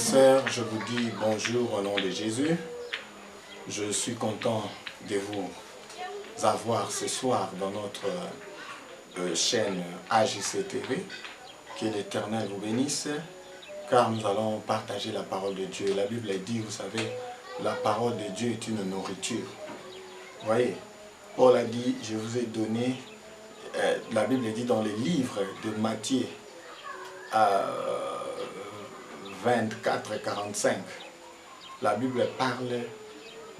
sœurs, je vous dis bonjour au nom de Jésus. Je suis content de vous avoir ce soir dans notre chaîne AJC TV. Que l'Éternel vous bénisse, car nous allons partager la parole de Dieu. La Bible dit, vous savez, la parole de Dieu est une nourriture. Vous voyez, Paul a dit, je vous ai donné, la Bible dit dans les livres de Matthieu 24 et 45, la Bible parle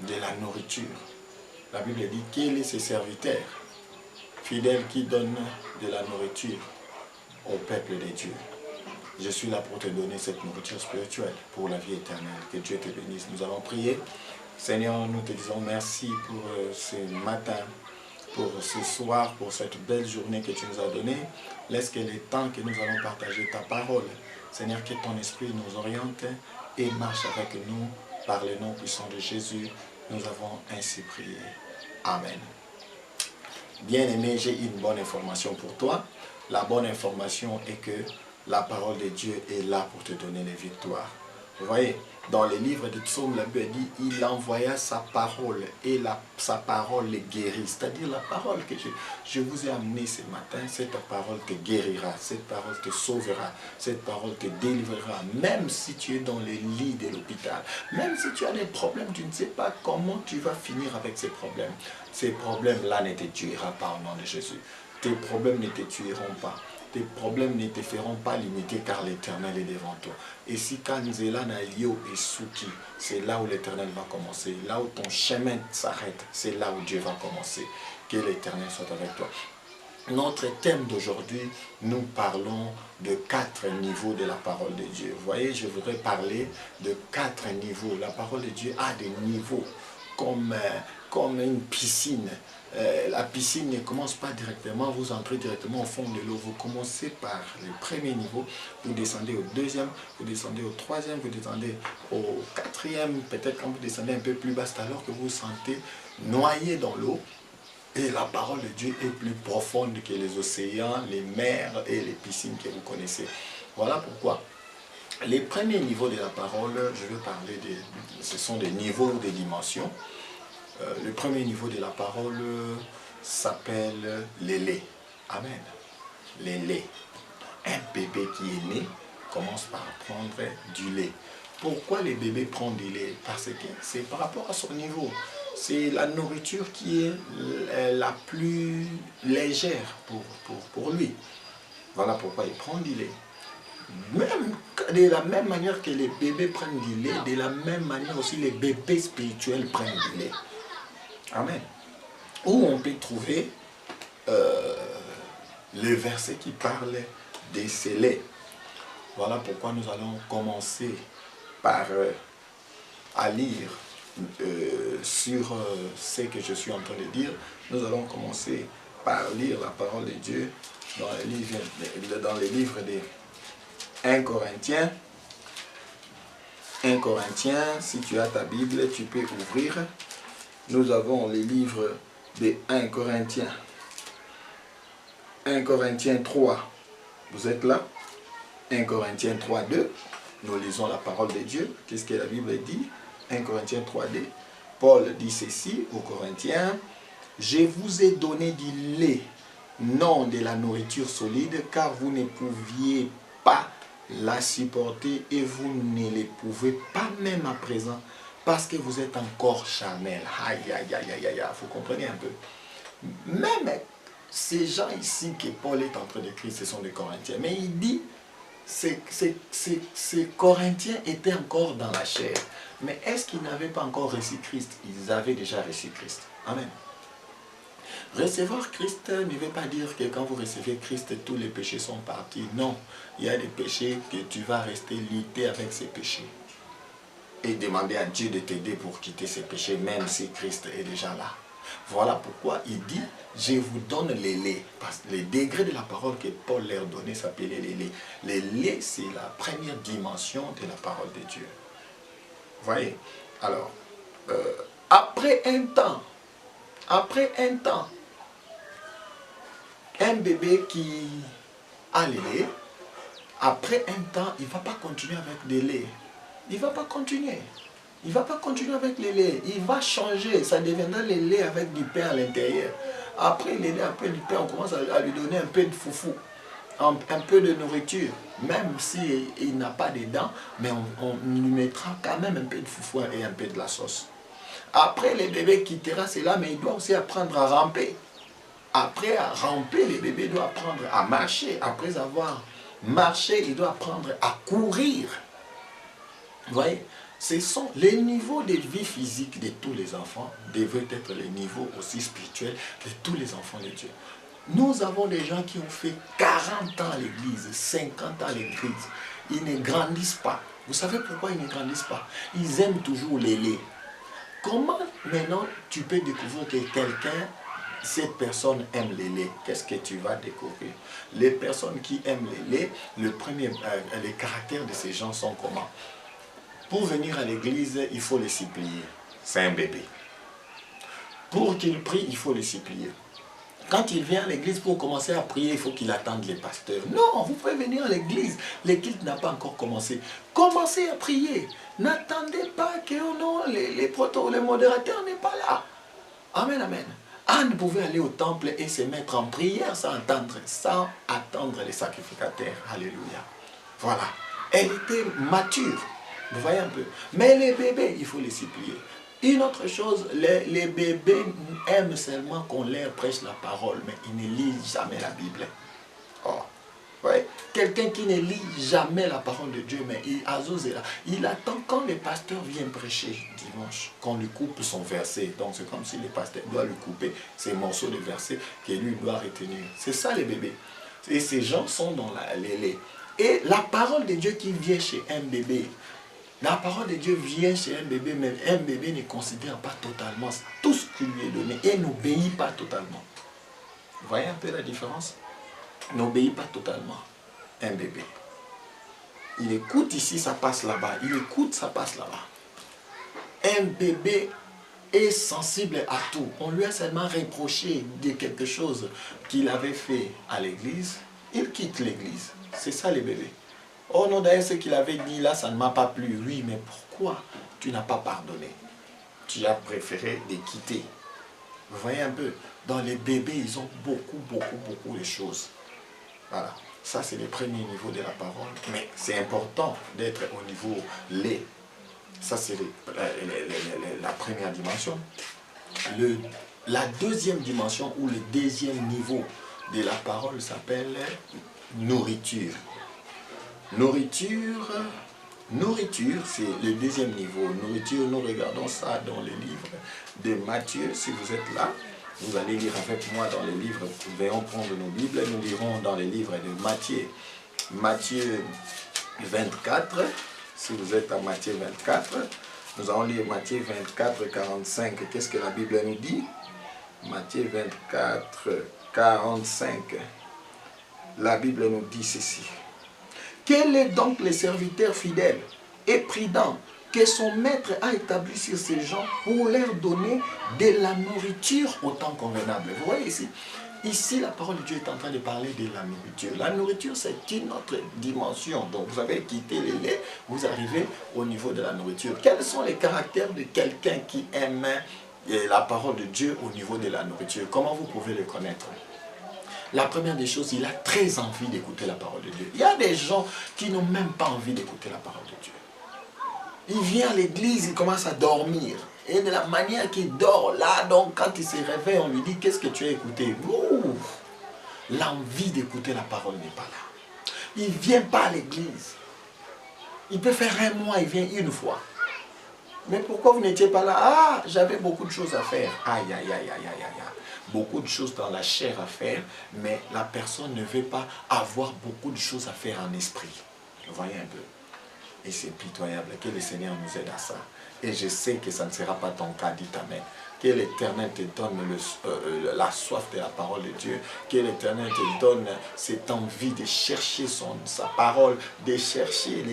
de la nourriture. La Bible dit, quel est ce serviteur fidèle qui donne de la nourriture au peuple de Dieu. Je suis là pour te donner cette nourriture spirituelle pour la vie éternelle. Que Dieu te bénisse. Nous allons prier. Seigneur, nous te disons merci pour ce matin, pour ce soir, pour cette belle journée que tu nous as donnée. Laisse que le temps que nous allons partager ta parole, Seigneur, que ton esprit nous oriente et marche avec nous par le nom puissant de Jésus. Nous avons ainsi prié. Amen. Bien-aimé, j'ai une bonne information pour toi. La bonne information est que la parole de Dieu est là pour te donner les victoires. Vous voyez, dans les livres de Psaume, la Bible dit, il envoya sa parole et sa parole les guérit. C'est-à-dire la parole que je vous ai amenée ce matin, cette parole te guérira, cette parole te sauvera, cette parole te délivrera. Même si tu es dans le lit de l'hôpital, même si tu as des problèmes, tu ne sais pas comment tu vas finir avec ces problèmes. Ces problèmes-là ne te tueront pas au nom de Jésus. Tes problèmes ne te tueront pas. Tes problèmes ne te feront pas limiter car l'Éternel est devant toi. Et si Kanzela na Yo et Souki, c'est là où l'Éternel va commencer. Là où ton chemin s'arrête, c'est là où Dieu va commencer. Que l'Éternel soit avec toi. Notre thème d'aujourd'hui, nous parlons de 4 niveaux de la parole de Dieu. Vous voyez, je voudrais parler de 4 niveaux. La parole de Dieu a des niveaux comme une piscine. La piscine ne commence pas directement, vous entrez directement au fond de l'eau. Vous commencez par le premier niveau, vous descendez au deuxième, vous descendez au troisième, vous descendez au quatrième. Peut-être quand vous descendez un peu plus bas, c'est alors que vous vous sentez noyé dans l'eau. Et la parole de Dieu est plus profonde que les océans, les mers et les piscines que vous connaissez. Voilà pourquoi. Les premiers niveaux de la parole, je vais parler ce sont des niveaux ou des dimensions. Le premier niveau de la parole s'appelle le lait. Amen. Le lait. Un bébé qui est né commence par prendre du lait. Pourquoi les bébés prennent du lait? Parce que c'est par rapport à son niveau. C'est la nourriture qui est la plus légère pour lui. Voilà pourquoi il prend du lait. Même de la même manière que les bébés prennent du lait, de la même manière aussi les bébés spirituels prennent du lait. Amen. Où on peut trouver le verset qui parle des scellés. Voilà pourquoi nous allons commencer par à lire sur ce que je suis en train de dire. Nous allons commencer par lire la parole de Dieu dans les livres de 1 Corinthiens. 1 Corinthiens, si tu as ta Bible, tu peux ouvrir. Nous avons les livres de 1 Corinthiens. 1 Corinthiens 3. Vous êtes là? 1 Corinthiens 3, 2. Nous lisons la parole de Dieu. Qu'est-ce que la Bible dit? 1 Corinthiens 3, 2. Paul dit ceci aux Corinthiens. Je vous ai donné du lait, non de la nourriture solide, car vous ne pouviez pas la supporter et vous ne le pouvez pas même à présent. Parce que vous êtes encore charnel. Aïe, aïe, aïe, aïe, aïe, vous comprenez un peu. Même ces gens ici que Paul est en train d'écrire, ce sont des Corinthiens. Mais il dit, ces Corinthiens étaient encore dans la chair. Mais est-ce qu'ils n'avaient pas encore reçu Christ? Ils avaient déjà reçu Christ. Amen. Recevoir Christ ne veut pas dire que quand vous recevez Christ, tous les péchés sont partis. Non, il y a des péchés que tu vas rester lutter avec ces péchés. Et demander à Dieu de t'aider pour quitter ces péchés, même si Christ est déjà là. Voilà pourquoi il dit, je vous donne les laits. Parce que les degrés de la parole que Paul leur donnait s'appelaient les laits. Les laits, c'est la première dimension de la parole de Dieu. Vous voyez? Alors, après un temps, un bébé qui a les laits, après un temps, il ne va pas continuer avec des laits. il ne va pas continuer. Il ne va pas continuer avec les laits. Il va changer. Ça deviendra les laits avec du pain à l'intérieur. Après les laits, un peu du pain, on commence à lui donner un peu de foufou. Un peu de nourriture. Même s'il n'a pas de dents, mais on lui mettra quand même un peu de foufou et un peu de la sauce. Après, les bébés quittera cela, mais il doit aussi apprendre à ramper. Après à ramper, les bébés doivent apprendre à marcher. Après avoir marché, il doit apprendre à courir. Vous voyez, ce sont les niveaux de vie physique de tous les enfants devraient être les niveaux aussi spirituels de tous les enfants de Dieu. Nous avons des gens qui ont fait 40 ans à l'église, 50 ans à l'église. Ils ne grandissent pas. Vous savez pourquoi ils ne grandissent pas? Ils aiment toujours les laits. Comment maintenant tu peux découvrir que quelqu'un, cette personne aime les laits? Qu'est-ce que tu vas découvrir? Les personnes qui aiment les laits, les caractères de ces gens sont comment? Pour venir à l'église, il faut les supplier. C'est un bébé. Pour qu'il prie, il faut les supplier. Quand il vient à l'église pour commencer à prier, il faut qu'il attende les pasteurs. Non, vous pouvez venir à l'église. L'église n'a pas encore commencé. Commencez à prier. N'attendez pas que les modérateurs n'est pas là. Amen, amen. Anne pouvait aller au temple et se mettre en prière sans attendre les sacrificateurs. Alléluia. Voilà. Elle était mature. Vous voyez un peu. Mais les bébés, il faut les supplier. Une autre chose, les bébés aiment seulement qu'on leur prêche la parole, mais ils ne lisent jamais la Bible. Oh, ouais. Quelqu'un qui ne lit jamais la parole de Dieu, mais il attend quand le pasteur vient prêcher dimanche, qu'on lui coupe son verset. Donc c'est comme si le pasteur doit lui couper ces morceaux de versets que lui doit retenir. C'est ça les bébés. Et ces gens sont dans les laits. Et la parole de Dieu qui vient chez un bébé, la parole de Dieu vient chez un bébé, mais un bébé ne considère pas totalement tout ce qui lui est donné et n'obéit pas totalement. Vous voyez un peu la différence? N'obéit pas totalement. Un bébé. Il écoute ici, ça passe là-bas. Il écoute, ça passe là-bas. Un bébé est sensible à tout. On lui a seulement reproché de quelque chose qu'il avait fait à l'église. Il quitte l'église. C'est ça les bébés. Oh non, d'ailleurs, ce qu'il avait dit là, ça ne m'a pas plu. Oui, mais pourquoi tu n'as pas pardonné? Tu as préféré les quitter. Vous voyez un peu, dans les bébés, ils ont beaucoup de choses. Voilà, ça c'est le premier niveau de la parole. Mais c'est important d'être au niveau lait. Ça c'est la première dimension. La deuxième dimension ou le deuxième niveau de la parole s'appelle nourriture. Nourriture, c'est le deuxième niveau. Nourriture, nous regardons ça dans les livres de Matthieu. Si vous êtes là, vous allez lire avec moi dans les livres. Nous allons prendre nos Bibles. Nous lirons dans les livres de Matthieu. Matthieu 24. Si vous êtes à Matthieu 24, nous allons lire Matthieu 24, 45. Qu'est-ce que la Bible nous dit? Matthieu 24, 45. La Bible nous dit ceci. Quel est donc le serviteur fidèle et prudent que son maître a établi sur ces gens pour leur donner de la nourriture au temps convenable? Vous voyez ici, la parole de Dieu est en train de parler de la nourriture. La nourriture, c'est une autre dimension. Donc, vous avez quitté les laits, vous arrivez au niveau de la nourriture. Quels sont les caractères de quelqu'un qui aime la parole de Dieu au niveau de la nourriture? Comment vous pouvez le connaître? La première des choses, il a très envie d'écouter la parole de Dieu. Il y a des gens qui n'ont même pas envie d'écouter la parole de Dieu. Il vient à l'église, il commence à dormir. Et de la manière qu'il dort là, donc quand il se réveille, on lui dit, qu'est-ce que tu as écouté? L'envie d'écouter la parole n'est pas là. Il ne vient pas à l'église. Il peut faire un mois, il vient une fois. Mais pourquoi vous n'étiez pas là? Ah, j'avais beaucoup de choses à faire. Aïe, aïe, aïe, aïe, aïe, aïe. Beaucoup de choses dans la chair à faire, mais la personne ne veut pas avoir beaucoup de choses à faire en esprit. Vous voyez un peu? Et c'est pitoyable. Que le Seigneur nous aide à ça. Et je sais que ça ne sera pas ton cas, dit Amen. Que l'Éternel te donne la soif de la parole de Dieu. Que l'Éternel te donne cette envie de chercher sa parole, de chercher,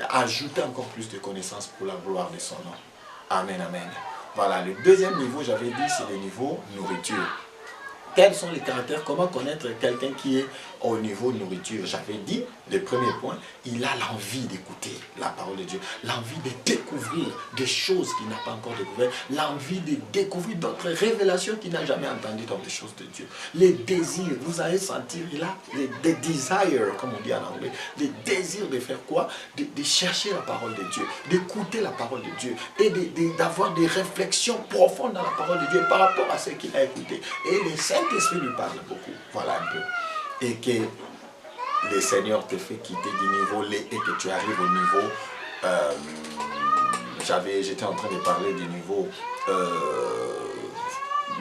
ajouter encore plus de connaissances pour la gloire de son nom. Amen, amen. Voilà, le deuxième niveau, j'avais dit, c'est le niveau nourriture. Quels sont les caractères? Comment connaître quelqu'un qui est au niveau nourriture? J'avais dit, le premier point, il a l'envie d'écouter la parole de Dieu, l'envie de découvrir des choses qu'il n'a pas encore découvertes, l'envie de découvrir d'autres révélations qu'il n'a jamais entendues dans les choses de Dieu. Les désirs, vous allez sentir, il a des desires, comme on dit en anglais, les désirs de faire quoi? De chercher la parole de Dieu, d'écouter la parole de Dieu et d'avoir des réflexions profondes dans la parole de Dieu par rapport à ce qu'il a écouté. Et le Saint-Esprit lui parle beaucoup, voilà un peu. Et que le Seigneur te fait quitter du niveau lait et que tu arrives au niveau, j'étais en train de parler du niveau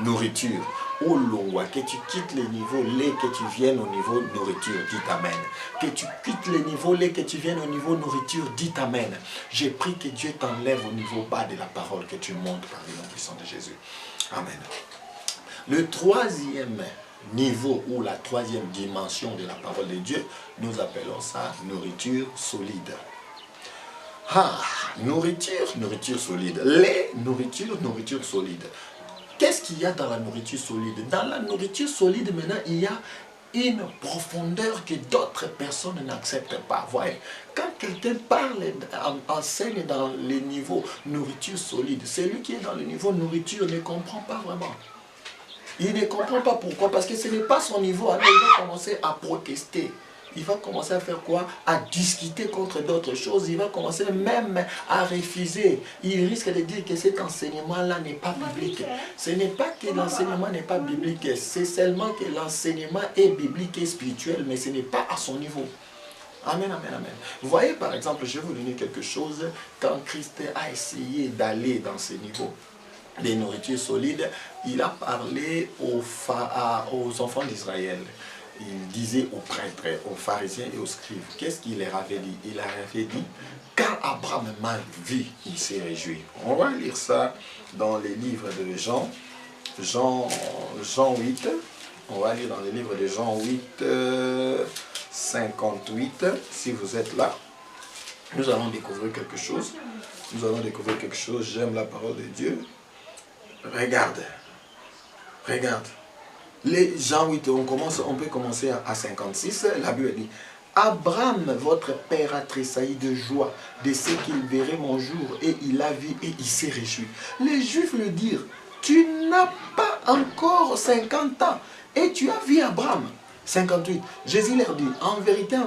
nourriture. Oh longwa, que tu quittes le niveau lait, que tu viennes au niveau nourriture, dit Amen. Que tu quittes le niveau lait, que tu viennes au niveau nourriture, dit Amen. J'ai pris que Dieu t'enlève au niveau bas de la parole, que tu montes par le nom puissant de Jésus. Amen. Le troisième niveau ou la troisième dimension de la parole de Dieu, nous appelons ça nourriture solide. Nourriture solide. Les nourriture solide. Qu'est-ce qu'il y a dans la nourriture solide? Dans la nourriture solide, maintenant, il y a une profondeur que d'autres personnes n'acceptent pas. Voyez, quand quelqu'un parle, enseigne dans les niveaux nourriture solide, celui qui est dans le niveau nourriture ne comprend pas vraiment. Il ne comprend pas pourquoi, parce que ce n'est pas son niveau. Alors il va commencer à protester. Il va commencer à faire quoi? À discuter contre d'autres choses. Il va commencer même à refuser. Il risque de dire que cet enseignement-là n'est pas biblique. Ce n'est pas que l'enseignement n'est pas biblique. C'est seulement que l'enseignement est biblique et spirituel, mais ce n'est pas à son niveau. Amen, amen, amen. Vous voyez, par exemple, je vais vous donner quelque chose. Quand Christ a essayé d'aller dans ces niveaux de nourriture solide, il a parlé aux enfants d'Israël. Il disait aux prêtres, aux pharisiens et aux scribes, qu'est-ce qu'il leur avait dit? Il leur avait dit, quand Abraham m'a vu, il s'est réjoui. On va lire ça dans les livres de Jean 8. On va lire dans les livres de Jean 8, 58. Si vous êtes là, nous allons découvrir quelque chose. Nous allons découvrir quelque chose. J'aime la parole de Dieu. Regarde. Les Jean 8, on peut commencer à 56, la Bible dit, Abraham, votre père, a tressailli de joie de ce qu'il verrait mon jour, et il a vu et il s'est réjoui. Les Juifs lui dirent, tu n'as pas encore 50 ans, et tu as vu Abraham. 58. Jésus leur dit, en vérité,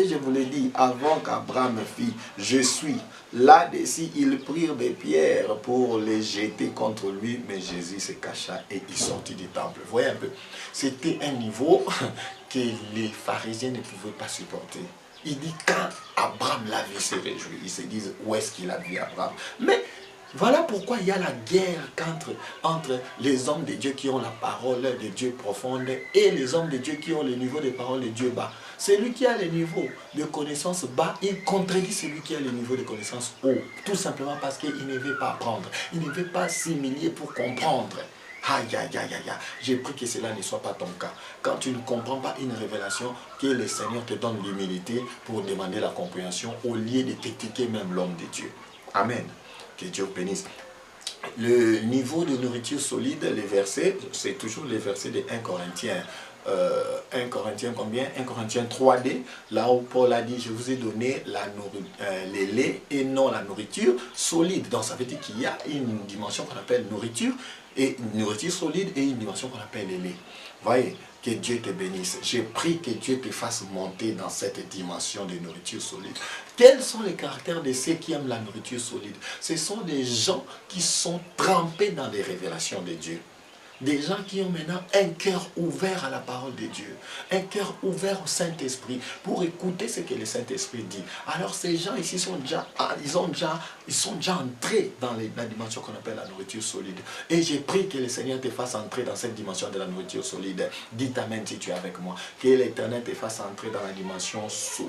je vous le dis, avant qu'Abraham fît, je suis. Là-dessus, ils prirent des pierres pour les jeter contre lui, mais Jésus se cacha et il sortit du temple. Vous voyez un peu, c'était un niveau que les pharisiens ne pouvaient pas supporter. Il dit, quand Abraham l'a vu, il s'est réjoui. Ils se disent, où est-ce qu'il a vu Abraham? Mais voilà pourquoi il y a la guerre entre les hommes de Dieu qui ont la parole de Dieu profonde et les hommes de Dieu qui ont le niveau de parole de Dieu bas. Celui qui a le niveau de connaissance bas, il contredit celui qui a le niveau de connaissance haut. Tout simplement parce qu'il ne veut pas apprendre. Il ne veut pas s'humilier pour comprendre. Aïe, aïe, aïe, aïe. J'ai pris que cela ne soit pas ton cas. Quand tu ne comprends pas une révélation, que le Seigneur te donne l'humilité pour demander la compréhension au lieu de critiquer même l'homme de Dieu. Amen. Que Dieu bénisse. Le niveau de nourriture solide, les versets, c'est toujours les versets de 1 Corinthiens. 1 Corinthiens combien? 1 Corinthiens 3D, là où Paul a dit, je vous ai donné les laits et non la nourriture solide. Donc ça veut dire qu'il y a une dimension qu'on appelle nourriture, et une nourriture solide, et une dimension qu'on appelle les laits. Voyez, que Dieu te bénisse. J'ai pris que Dieu te fasse monter dans cette dimension de nourriture solide. Quels sont les caractères de ceux qui aiment la nourriture solide? Ce sont des gens qui sont trempés dans les révélations de Dieu. Des gens qui ont maintenant un cœur ouvert à la parole de Dieu, un cœur ouvert au Saint-Esprit pour écouter ce que le Saint-Esprit dit. Alors ces gens ici sont déjà entrés dans la dimension qu'on appelle la nourriture solide. Et j'ai pris que le Seigneur te fasse entrer dans cette dimension de la nourriture solide. Dites Amen si tu es avec moi. Que l'Éternel te fasse entrer dans la dimension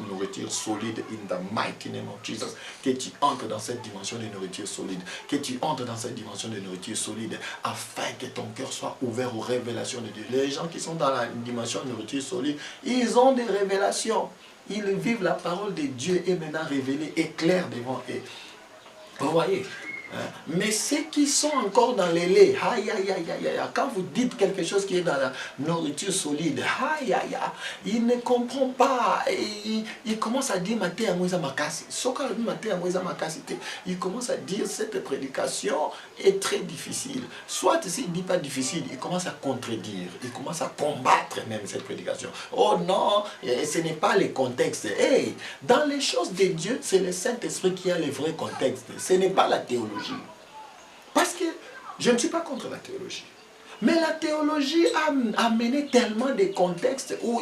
nourriture solide in the mighty name of Jesus. Que tu entres dans cette dimension de nourriture solide. Que tu entres dans cette dimension de nourriture solide afin que ton cœur soit ouvert aux révélations de Dieu. Les gens qui sont dans la dimension de nourriture solide, ils ont des révélations. Ils vivent la parole de Dieu et maintenant révélée et claire devant eux. Vous voyez, Mais ceux qui sont encore dans les laits, aïe, aïe, aïe, aïe, aïe, quand vous dites quelque chose qui est dans la nourriture solide, aïe, aïe, aïe, il ne comprend pas. Il commence à dire maté à Moïse Makasi. Il commence à dire cette prédication est très difficile. Soit s'il ne dit pas difficile, il commence à contredire, il commence à combattre même cette prédication. Oh non, ce n'est pas le contexte. Hey, dans les choses de Dieu, c'est le Saint-Esprit qui a le vrai contexte. Ce n'est pas la théologie. Parce que je ne suis pas contre la théologie. Mais la théologie a amené tellement de contextes, où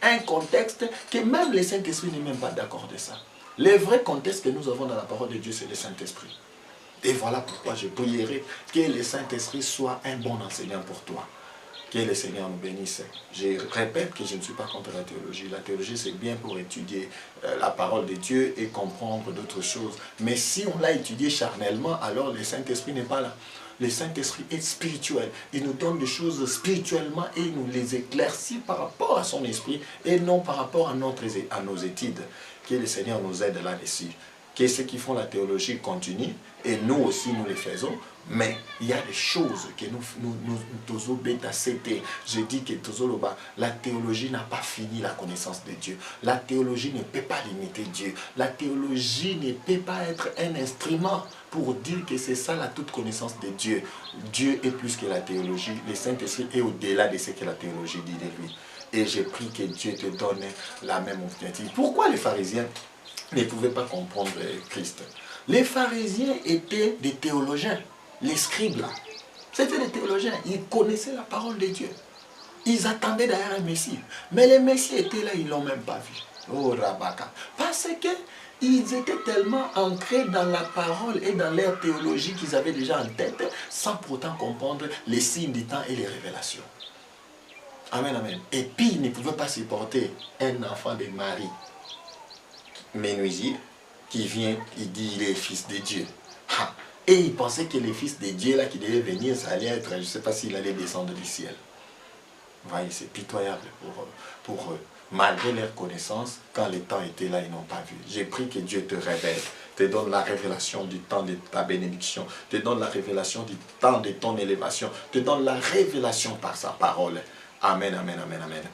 un contexte que même le Saint-Esprit n'est même pas d'accord de ça. Le vrai contexte que nous avons dans la parole de Dieu, c'est le Saint-Esprit. Et voilà pourquoi je prierai que le Saint-Esprit soit un bon enseignant pour toi. Que le Seigneur nous bénisse. Je répète que je ne suis pas contre la théologie. La théologie, c'est bien pour étudier la parole de Dieu et comprendre d'autres choses. Mais si on l'a étudié charnellement, alors le Saint-Esprit n'est pas là. Le Saint-Esprit est spirituel. Il nous donne des choses spirituellement et il nous les éclaircit par rapport à son esprit et non par rapport à nos études. Que le Seigneur nous aide là-dessus. Que ceux qui font la théologie continuent et nous aussi nous les faisons. Mais il y a des choses que je dis que la théologie n'a pas fini la connaissance de Dieu. La théologie ne peut pas limiter Dieu. La théologie ne peut pas être un instrument pour dire que c'est ça la toute connaissance de Dieu. Dieu est plus que la théologie. Le Saint-Esprit est au-delà de ce que la théologie dit de lui. Et j'ai pris que Dieu te donne la même opportunité. Pourquoi les pharisiens ne pouvaient pas comprendre Christ? Les pharisiens étaient des théologiens. Les scribes là, c'était des théologiens, ils connaissaient la parole de Dieu. Ils attendaient d'ailleurs un Messie. Mais le Messie était là, ils ne l'ont même pas vu. Oh Rabaka. Parce qu'ils étaient tellement ancrés dans la parole et dans leur théologie qu'ils avaient déjà en tête, sans pourtant comprendre les signes du temps et les révélations. Amen, amen. Et puis ils ne pouvaient pas supporter un enfant de Marie, menuisier, qui vient, il dit il est fils de Dieu. Ha. Et ils pensaient que les fils de Dieu là qui devaient venir, ça allait être, je ne sais pas s'il allait descendre du ciel. Vous voyez, c'est pitoyable pour eux. Malgré leur connaissance, quand le temps était là, ils n'ont pas vu. J'ai pris que Dieu te révèle, te donne la révélation du temps de ta bénédiction, te donne la révélation du temps de ton élévation, te donne la révélation par sa parole. Amen, amen, amen, amen.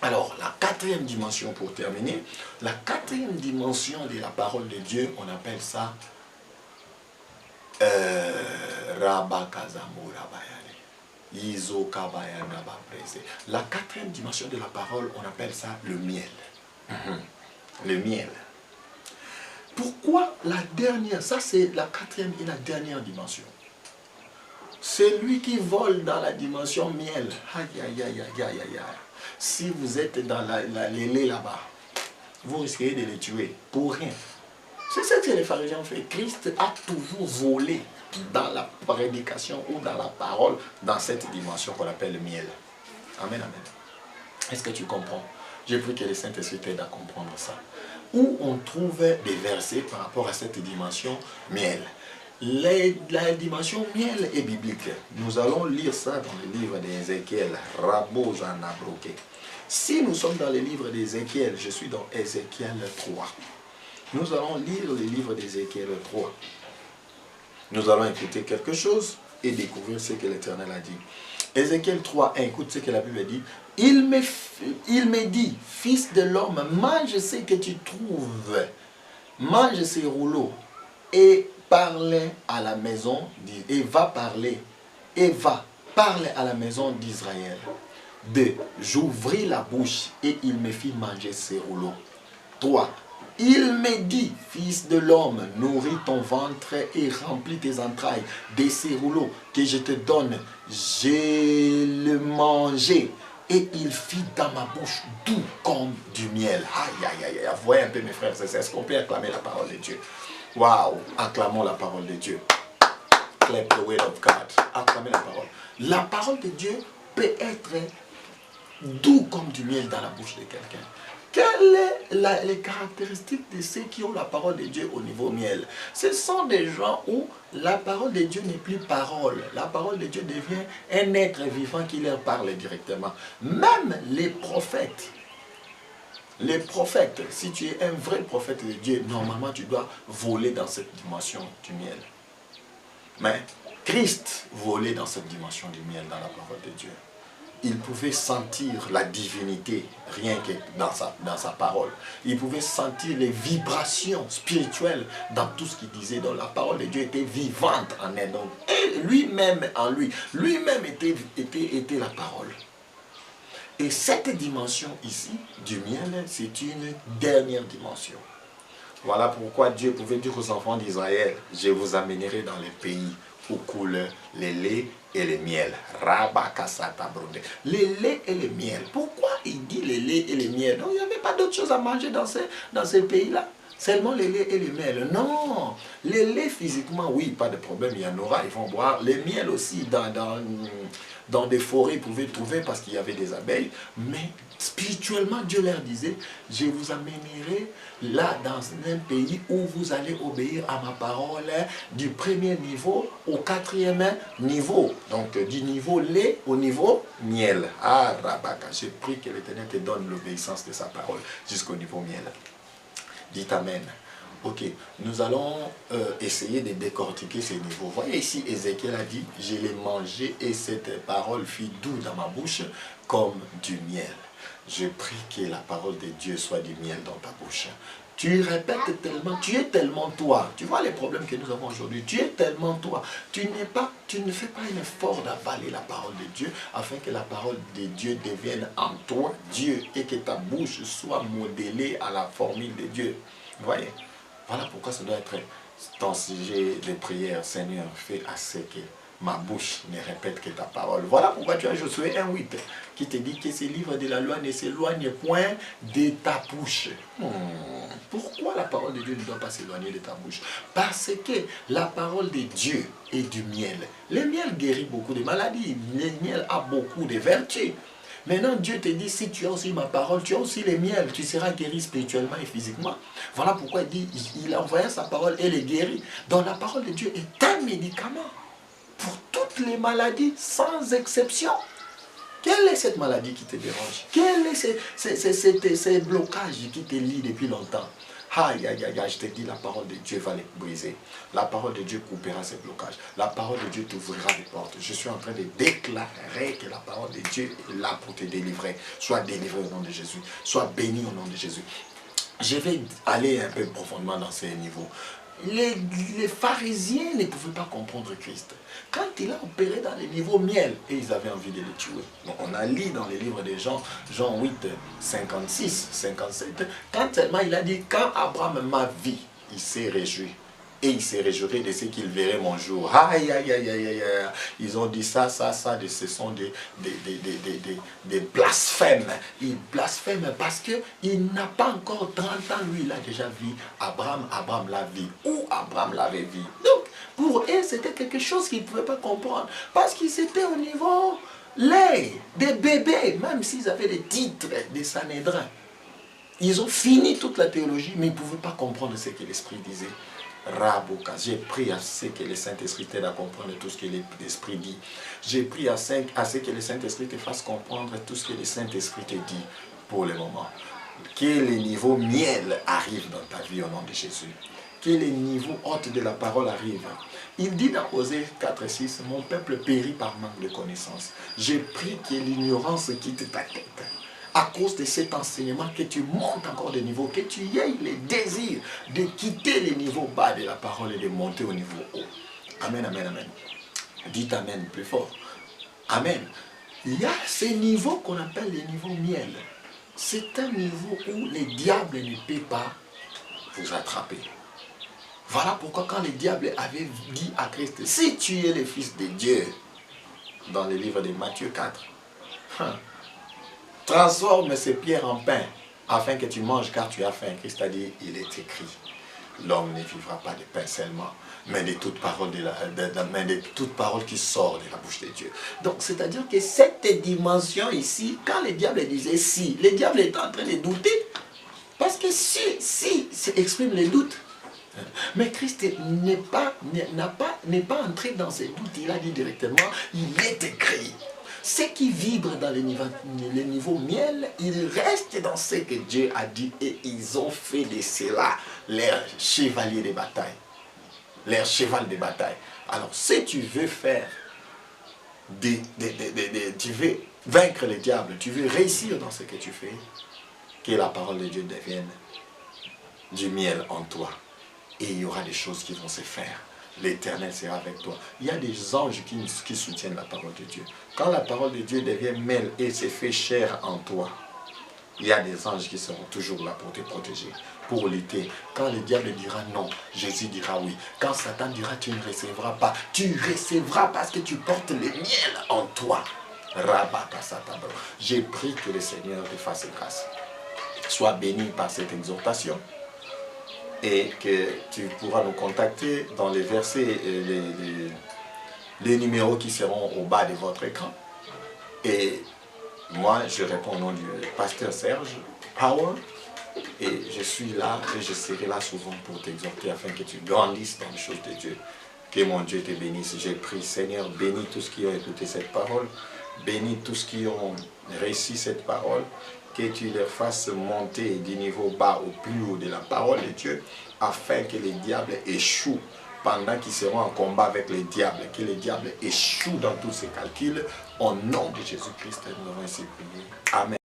Alors, la quatrième dimension pour terminer, la quatrième dimension de la parole de Dieu, on appelle ça la quatrième dimension de la parole, on appelle ça le miel. Le miel. Pourquoi la dernière? Ça c'est la quatrième et la dernière dimension. C'est lui qui vole dans la dimension miel. Aïe, aïe, aïe, aïe, aïe, aïe. Si vous êtes dans les laits là-bas, vous risquez de les tuer pour rien. C'est ce que les pharisiens ont fait. Christ a toujours volé dans la prédication ou dans la parole, dans cette dimension qu'on appelle le miel. Amen, amen. Est-ce que tu comprends? J'ai pris que le Saint-Esprit t'aide à comprendre ça. Où on trouve des versets par rapport à cette dimension miel. La dimension miel est biblique. Nous allons lire ça dans le livre d'Ézéchiel. Si nous sommes dans le livre d'Ézéchiel, je suis dans Ézéchiel 3. Nous allons lire le livre d'Ézéchiel 3. Nous allons écouter quelque chose et découvrir ce que l'Éternel a dit. Ézéchiel 3, 1, écoute ce que la Bible dit. Il me dit, fils de l'homme, mange ce que tu trouves, mange ces rouleaux et parle à la maison, et va parler à la maison d'Israël. 2. J'ouvris la bouche et il me fit manger ces rouleaux. 3. Il me dit, fils de l'homme, nourris ton ventre et remplis tes entrailles de ces rouleaux que je te donne. J'ai le mangé et il fit dans ma bouche doux comme du miel. Aïe, aïe, aïe, aïe. Voyez un peu mes frères, est-ce qu'on peut acclamer la parole de Dieu? Waouh, acclamons la parole de Dieu. Clap the word of God. Acclamez la parole. La parole de Dieu peut être doux comme du miel dans la bouche de quelqu'un. Quelles sont les caractéristiques de ceux qui ont la parole de Dieu au niveau miel? Ce sont des gens où la parole de Dieu n'est plus parole. La parole de Dieu devient un être vivant qui leur parle directement. Même les prophètes Les prophètes, si tu es un vrai prophète de Dieu, normalement tu dois voler dans cette dimension du miel. Mais Christ volait dans cette dimension du miel dans la parole de Dieu. Il pouvait sentir la divinité rien que dans sa parole. Il pouvait sentir les vibrations spirituelles dans tout ce qu'il disait. Donc la parole de Dieu était vivante en elle. Donc, et lui-même en lui-même était la parole. Et cette dimension ici, du miel, c'est une dernière dimension. Voilà pourquoi Dieu pouvait dire aux enfants d'Israël, je vous amènerai dans les pays où coulent les laits et le miel. Les laits et le miel. Pourquoi il dit les laits et le miel? Donc il n'y avait pas d'autre chose à manger dans ces pays-là. Seulement les laits et le miel. Non. Les laits physiquement, oui, pas de problème, il y en aura, ils vont boire. Les miel aussi, dans des forêts, ils pouvaient trouver parce qu'il y avait des abeilles. Mais spirituellement, Dieu leur disait, je vous amènerai là dans un pays où vous allez obéir à ma parole du premier niveau au quatrième niveau. Donc du niveau lait au niveau miel. Ah, Rabaka, j'ai prie que l'Éternel te donne l'obéissance de sa parole jusqu'au niveau miel. Dites Amen. Ok, nous allons essayer de décortiquer ces niveaux. Vous voyez ici, Ézéchiel a dit, je l'ai mangé et cette parole fut douce dans ma bouche comme du miel. Je prie que la parole de Dieu soit du miel dans ta bouche. Tu répètes tellement, tu es tellement toi. Tu vois les problèmes que nous avons aujourd'hui. Tu es tellement toi. Tu ne fais pas un effort d'avaler la parole de Dieu afin que la parole de Dieu devienne en toi Dieu et que ta bouche soit modélée à la formule de Dieu. Vous voyez? Voilà pourquoi ça doit être ton sujet de prière. Seigneur, fais assez que ma bouche ne répète que ta parole. Voilà pourquoi tu as Josué 1,8 qui te dit que ces livres de la loi ne s'éloignent point de ta bouche. Pourquoi la parole de Dieu ne doit pas s'éloigner de ta bouche? Parce que la parole de Dieu est du miel. Le miel guérit beaucoup de maladies. Le miel a beaucoup de vertus. Maintenant, Dieu te dit, si tu as aussi ma parole, tu as aussi le miel, tu seras guéri spirituellement et physiquement. Voilà pourquoi il dit, il a envoyé sa parole et les guérit. Donc la parole de Dieu est un médicament pour toutes les maladies, sans exception. Quelle est cette maladie qui te dérange? Quel est ces blocages qui te lient depuis longtemps? Aïe, aïe, aïe, aïe, je te dis, la parole de Dieu va les briser. La parole de Dieu coupera ces blocages. La parole de Dieu t'ouvrira des portes. Je suis en train de déclarer que la parole de Dieu est là pour te délivrer. Sois délivré au nom de Jésus. Sois béni au nom de Jésus. Je vais aller un peu profondément dans ces niveaux. Les pharisiens ne pouvaient pas comprendre Christ. Quand il a opéré dans les niveaux miel, et ils avaient envie de le tuer. Donc on a lu dans les livres de Jean 8, 56, 57, quand seulement il a dit, quand Abraham m'a vu, il s'est réjoui. Et il s'est réjoui de ce qu'il verrait mon jour. Aïe, aïe, aïe, aïe, aïe. Ils ont dit ça, ce sont des blasphèmes. Ils blasphèment parce qu'il n'a pas encore 30 ans. Lui, il a déjà vu Abraham. Abraham l'a vu. Où Abraham l'avait vu. Donc, pour eux, c'était quelque chose qu'ils ne pouvaient pas comprendre. Parce qu'ils étaient au niveau lait, des bébés, même s'ils avaient des titres, des Sanhédrins. Ils ont fini toute la théologie, mais ils ne pouvaient pas comprendre ce que l'Esprit disait. Raboka, j'ai pris à ce que le Saint-Esprit t'aide à comprendre tout ce que l'Esprit dit. J'ai pris à ce que le Saint-Esprit te fasse comprendre tout ce que le Saint-Esprit te dit pour le moment. Que les niveaux miel arrivent dans ta vie au nom de Jésus. Que les niveaux hautes de la parole arrivent. Il dit dans Osée 4,6, mon peuple périt par manque de connaissance. J'ai pris que l'ignorance quitte ta tête. À cause de cet enseignement, que tu montes encore de niveau, que tu aies le désir de quitter les niveaux bas de la parole et de monter au niveau haut. Amen, amen, amen. Dites amen plus fort. Amen. Il y a ces niveaux qu'on appelle les niveaux miel. C'est un niveau où les diables ne peuvent pas vous attraper. Voilà pourquoi quand les diables avaient dit à Christ, si tu es le Fils de Dieu, dans le livre de Matthieu 4, transforme ces pierres en pain, afin que tu manges car tu as faim. Christ a dit, il est écrit, l'homme ne vivra pas de pain seulement, mais de toute parole, qui sort de la bouche de Dieu. Donc, c'est-à-dire que cette dimension ici, quand les diables disaient si, les diables étaient en train de douter, parce que si exprime les doutes. Mais Christ n'est pas entré dans ces doutes, il a dit directement, il est écrit. Ceux qui vibrent dans les niveaux miel, ils restent dans ce que Dieu a dit et ils ont fait de cela leur chevalier de bataille. Leur cheval de bataille. Alors, si tu veux faire, tu veux vaincre le diable, tu veux réussir dans ce que tu fais, que la parole de Dieu devienne du miel en toi. Et il y aura des choses qui vont se faire. L'Éternel sera avec toi. Il y a des anges qui soutiennent la parole de Dieu. Quand la parole de Dieu devient miel et se fait chair en toi, il y a des anges qui seront toujours là pour te protéger, pour lutter. Quand le diable dira non, Jésus dira oui. Quand Satan dira tu ne recevras pas, tu recevras parce que tu portes le miel en toi. J'ai pris que le Seigneur te fasse grâce. Sois béni par cette exhortation. Et que tu pourras nous contacter dans les versets, les numéros qui seront au bas de votre écran. Et moi, je réponds au nom du pasteur Serge Power. Et je suis là et je serai là souvent pour t'exhorter afin que tu grandisses dans les choses de Dieu. Que mon Dieu te bénisse. J'ai prié, Seigneur, bénis tous qui ont écouté cette parole. Bénis tous qui ont réussi cette parole. Que tu leur fasses monter du niveau bas au plus haut de la parole de Dieu, afin que les diables échouent pendant qu'ils seront en combat avec les diables, que les diables échouent dans tous ces calculs. Au nom de Jésus-Christ, nous avons ainsi prié. Amen.